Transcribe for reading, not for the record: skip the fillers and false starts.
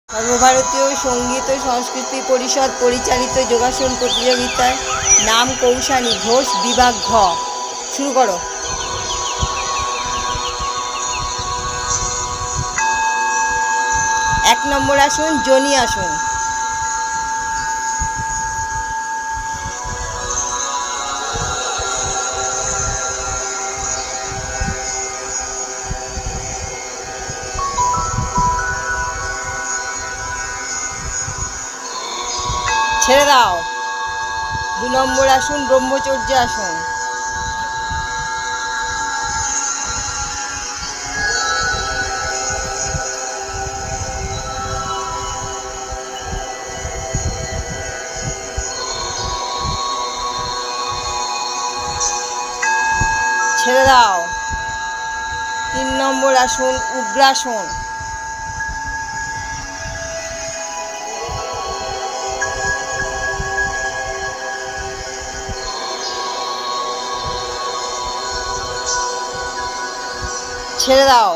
সর্বভারতীয় সঙ্গীত ও সংস্কৃতি পরিষদ পরিচালিত যোগাসন প্রতিযোগিতার নাম কৌশানী ঘোষ বিভাগ ঘ। শুরু করো। এক নম্বর আসন যোনি আসন। ছেড়ে দাও। 2 নম্বর আসন ব্রহ্মচর্য আসন। ছেড়ে দাও। 3 নম্বর আসন উগ্রাসন। ছেড়ে দাও।